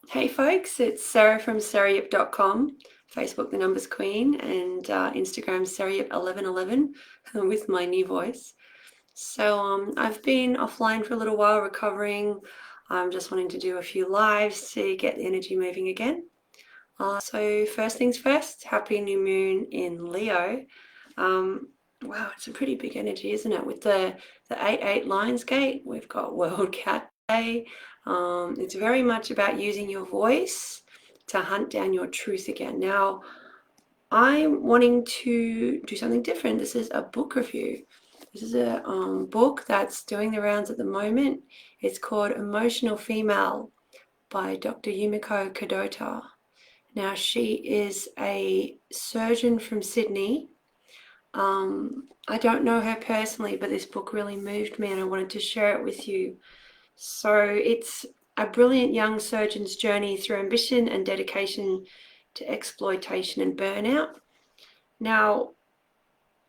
Hey folks, it's Sarah from sarayip.com, Facebook The Numbers Queen, and Instagram sarayip1111 with my new voice. So I've been offline for a little while recovering. I'm just wanting to do a few lives to get the energy moving again. So first things first, happy new moon in Leo. Um, wow, it's a pretty big energy, isn't it? With the 8-8 Lionsgate, we've got World Cat Day. It's very much about using your voice to hunt down your truth again. Now, I'm wanting to do something different. This is a book review. This is a book that's doing the rounds at the moment. It's called Emotional Female by Dr. Yumiko Kadota. Now, she is a surgeon from Sydney. I don't know her personally, but this book really moved me and I wanted to share it with you. So, it's a brilliant young surgeon's journey through ambition and dedication to exploitation and burnout. Now,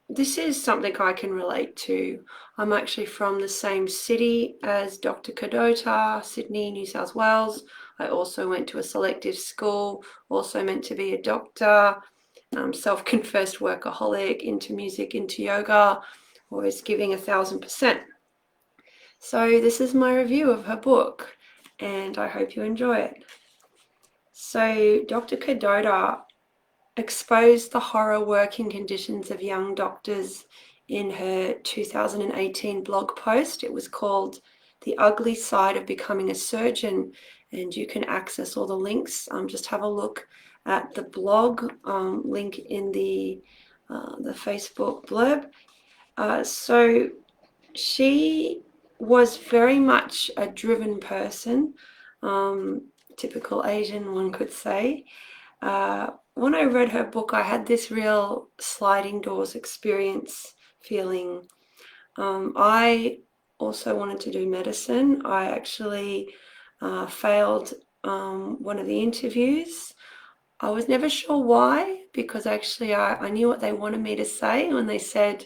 this is something I can relate to. I'm actually from the same city as Dr. Kadota, Sydney, New South Wales. I also went to a selective school, also meant to be a doctor, self-confessed workaholic, into music, into yoga, always giving 1,000%. So this is my review of her book, and I hope you enjoy it. So Dr. Kadota exposed the horror working conditions of young doctors in her 2018 blog post. It was called The Ugly Side of Becoming a Surgeon, and you can access all the links. Just have a look at the blog link in the Facebook blurb. So she was very much a driven person, typical Asian, one could say. When I read her book, I had this real sliding doors experience feeling. I also wanted to do medicine. I actually failed one of the interviews. I was never sure why, because actually I knew what they wanted me to say when they said,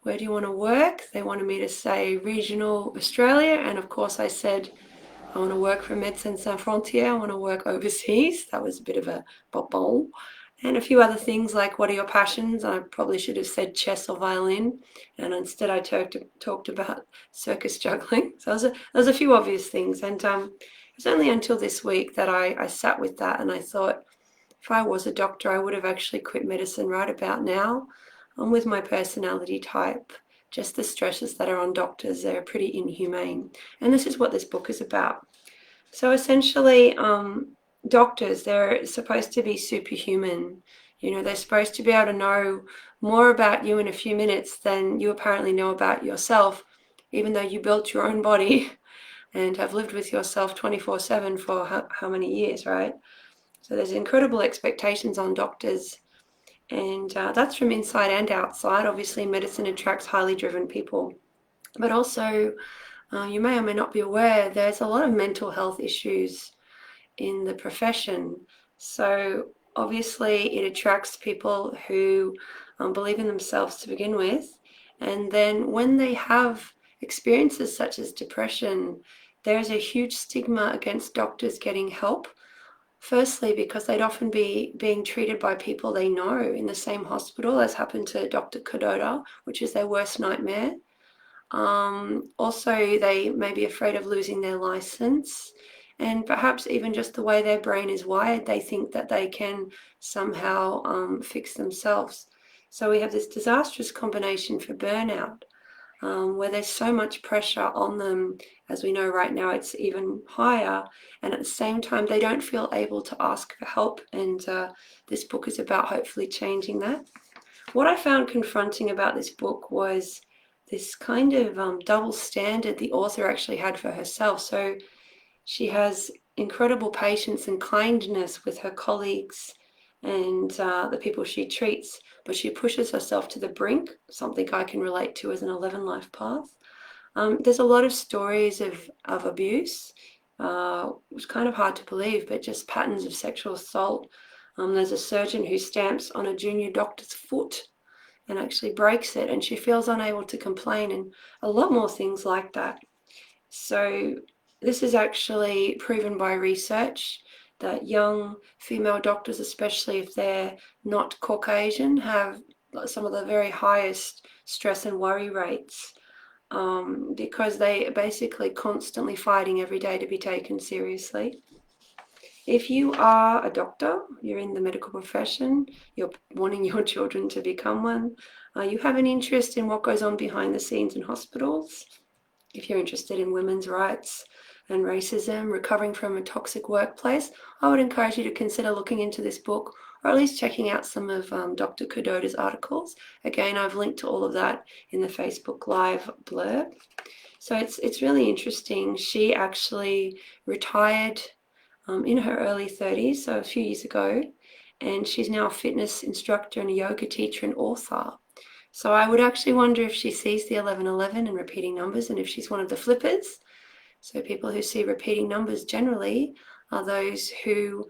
where do you want to work? They wanted me to say regional Australia, and of course I said, I want to work for Médecins Sans Frontières. I want to work overseas. That was a bit of a bobble. And a few other things like, what are your passions? I probably should have said chess or violin. And instead I talked about circus juggling. So there's a few obvious things. And it was only until this week that I sat with that and I thought, if I was a doctor, I would have actually quit medicine right about now. With my personality type, just the stresses that are on doctors, they're pretty inhumane. And this is what this book is about. So essentially, doctors, they're supposed to be superhuman. You know, they're supposed to be able to know more about you in a few minutes than you apparently know about yourself, even though you built your own body and have lived with yourself 24/7 for how many years, right? So there's incredible expectations on doctors, and that's from inside and outside. Obviously, medicine attracts highly driven people, but also you may or may not be aware there's a lot of mental health issues in the profession. So obviously it attracts people who believe in themselves to begin with, and then when they have experiences such as depression, there's a huge stigma against doctors getting help. Firstly, because they'd often be being treated by people they know in the same hospital, as happened to Dr. Kadota, which is their worst nightmare. Also, they may be afraid of losing their license, and perhaps even just the way their brain is wired, they think that they can somehow fix themselves. So we have this disastrous combination for burnout, where there's so much pressure on them. As we know right now, it's even higher, and at the same time they don't feel able to ask for help, and this book is about hopefully changing that. What I found confronting about this book was this kind of double standard the author actually had for herself. So she has incredible patience and kindness with her colleagues and the people she treats, but she pushes herself to the brink, something I can relate to as an 11 life path. There's a lot of stories of abuse. It was kind of hard to believe, but just patterns of sexual assault. There's a surgeon who stamps on a junior doctor's foot and actually breaks it, and she feels unable to complain, and a lot more things like that. So This is actually proven by research that young female doctors, especially if they're not Caucasian, have some of the very highest stress and worry rates, because they are basically constantly fighting every day to be taken seriously. If you are a doctor, you're in the medical profession, you're wanting your children to become one, you have an interest in what goes on behind the scenes in hospitals, if you're interested in women's rights and racism, recovering from a toxic workplace, I would encourage you to consider looking into this book, or at least checking out some of Dr. Kadota's articles. Again, I've linked to all of that in the Facebook Live blurb. So it's really interesting. She actually retired in her early 30s, so a few years ago, and she's now a fitness instructor and a yoga teacher and author. So I would actually wonder if she sees the 1111 and repeating numbers, and if she's one of the flippers. So people who see repeating numbers generally are those who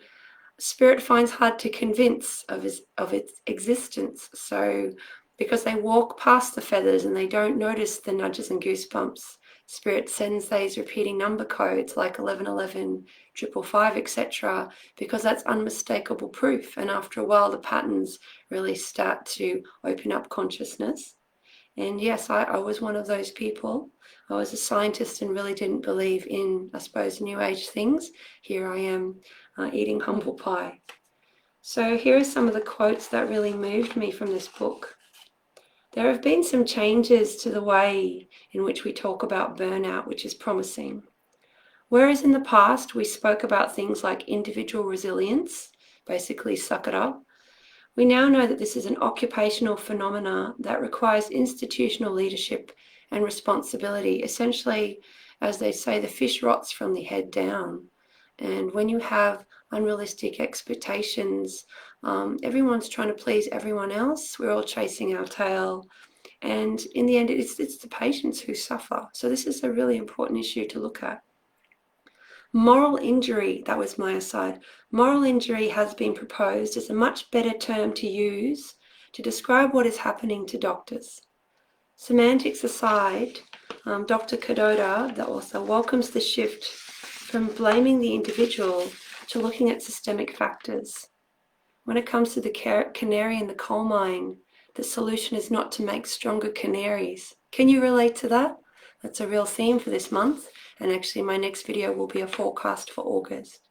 spirit finds hard to convince of its existence. So because they walk past the feathers and they don't notice the nudges and goosebumps, spirit sends these repeating number codes like 1111, 555, etc., because that's unmistakable proof. And after a while, the patterns really start to open up consciousness. And yes, I was one of those people. I was a scientist and really didn't believe in, I suppose, new age things. Here I am eating humble pie. So here are some of the quotes that really moved me from this book. There have been some changes to the way in which we talk about burnout, which is promising. Whereas in the past we spoke about things like individual resilience, basically suck it up, we now know that this is an occupational phenomena that requires institutional leadership and responsibility. Essentially, as they say, the fish rots from the head down. And when you have unrealistic expectations, everyone's trying to please everyone else. We're all chasing our tail. And in the end, it's the patients who suffer. So this is a really important issue to look at. Moral injury, that was my aside. Moral injury has been proposed as a much better term to use to describe what is happening to doctors. Semantics aside, Dr. Kadota, the author, welcomes the shift from blaming the individual to looking at systemic factors. When it comes to the canary in the coal mine, the solution is not to make stronger canaries. Can you relate to that? That's a real theme for this month. And actually my next video will be a forecast for August.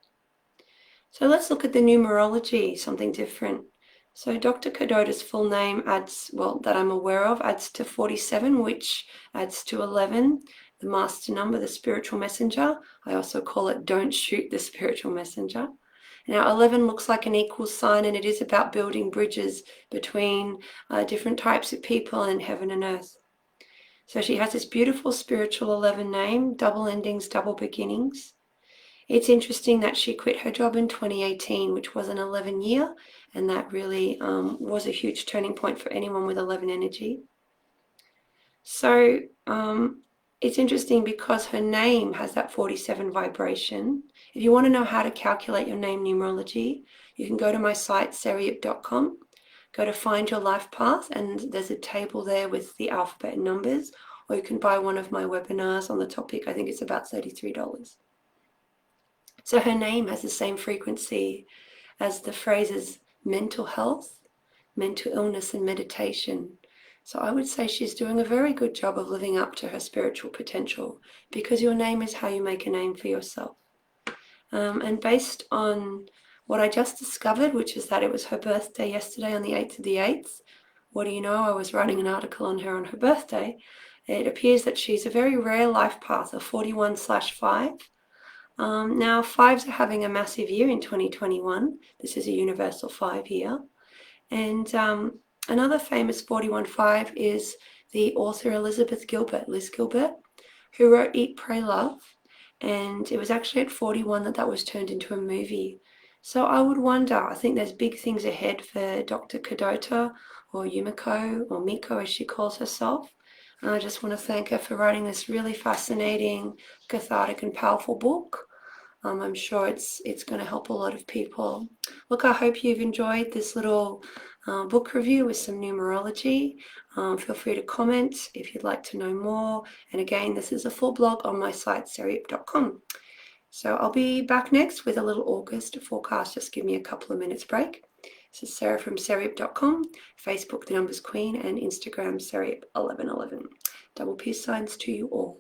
So let's look at the numerology, something different. So Dr. Kadota's full name adds, well, that I'm aware of, adds to 47, which adds to 11, the master number, the spiritual messenger. I also call it don't shoot the spiritual messenger. Now 11 looks like an equal sign, and it is about building bridges between different types of people in heaven and earth. So she has this beautiful spiritual 11 name, double endings, double beginnings. It's interesting that she quit her job in 2018, which was an 11 year, and that really was a huge turning point for anyone with 11 energy. So it's interesting because her name has that 47 vibration. If you want to know how to calculate your name numerology, you can go to my site, seriyip.com. Go to Find Your Life Path, and there's a table there with the alphabet and numbers, or you can buy one of my webinars on the topic. I think it's about $33. So her name has the same frequency as the phrases mental health, mental illness, and meditation. So I would say she's doing a very good job of living up to her spiritual potential, because your name is how you make a name for yourself. And based on what I just discovered, which is that it was her birthday yesterday on the 8th of the 8th. What do you know? I was writing an article on her birthday. It appears that she's a very rare life path of 41/5. Now, fives are having a massive year in 2021. This is a universal 5 year. And another famous 41/5 is the author Elizabeth Gilbert, Liz Gilbert, who wrote Eat, Pray, Love. And it was actually at 41 that was turned into a movie. So I would wonder, I think there's big things ahead for Dr. Kadota, or Yumiko, or Miko as she calls herself. And I just want to thank her for writing this really fascinating, cathartic and powerful book. I'm sure it's going to help a lot of people. Look, I hope you've enjoyed this little book review with some numerology. Feel free to comment if you'd like to know more. And again, this is a full blog on my site, sarayip.com. So I'll be back next with a little August forecast. Just give me a couple of minutes break. This is Sarah from sarayip.com, Facebook The Numbers Queen, and Instagram Sarayip1111. Double peace signs to you all.